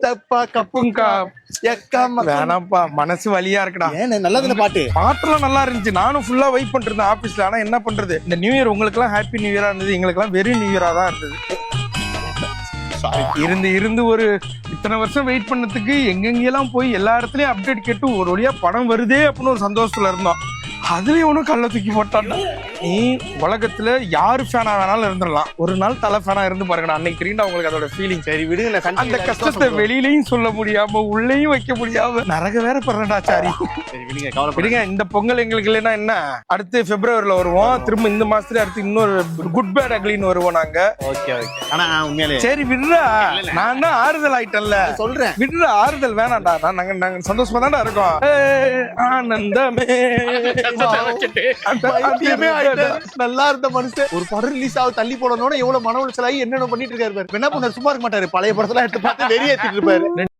தப்பா கப்புங்கா வேணாம்ப்பா, மனசு வலியா இருக்குடா. ஏன் நல்லதுல பாட்டு பாட்டுலாம் நல்லா இருந்துச்சு. நானும் ஃபுல்லா வெயிட் பண்ணிட்டு இருந்தேன் ஆபீஸ்ல. ஆனா என்ன பண்றது, இந்த நியூ இயர் உங்களுக்கு எல்லாம் ஹாப்பி நியூ இயரா இருந்தது, எங்களுக்கு எல்லாம் வெறும் நியூ இயரா தான் இருந்தது. இருந்து ஒரு இத்தனை வருஷம் வெயிட் பண்ணதுக்கு எங்கெங்கெல்லாம் போய் எல்லா இடத்துலயும் அப்டேட் கேட்டு ஒரு வழியா படம் வருதே அப்படின்னு ஒரு சந்தோஷத்துல இருந்தோம். அதுலயும் ஒன்றும் கல்ல தூக்கி போட்டான்டா. நீ உலகத்துல யாரு ஃபேனா வேணாலும் இருந்துடலாம், ஒரு நாள் தலை ஃபேனா இருந்து பாருங்கடா. அன்னைக்கு தெரியுண்டா உங்களுக்கு அதோட ஃபீலிங். சரி விடுங்க, அந்த கஷ்டத்தை வெளியிலயும் சொல்ல முடியாம உள்ளேயும் வைக்க முடியாம நரக வேற படுறா சாரி. விடுங்க, இந்த பொங்கல் எங்களுக்கு இல்லைன்னா என்ன, அடுத்து பிப்ரவரியில வருவோம். திரும்ப இந்த மாசத்துல அடுத்து இன்னொரு குட் பேட் அக்லின்னு வருவோம் நாங்க. ஆனா உண்மையிலே சரி விடுறா, நான் தான் ஆறுதல் ஆயிட்டேன்ல சொல்றேன். விடுற, ஆறுதல் வேணாம்டா. நாங்க சந்தோஷமா தான்டா இருக்கோம். ஆனந்தமே நல்லா இருந்த மனுஷன் ஒரு படம் ரிலீஸ் ஆக தள்ளி போடணும்னு எவ்வளவு மன உளைச்சலாகி என்னென்ன பண்ணிட்டு இருக்காரு. என்ன பண்ண சும்மா இருக்க மாட்டாரு. பழைய படத்துல எடுத்து பார்த்து வெளியேற்றிட்டு இருப்பாரு.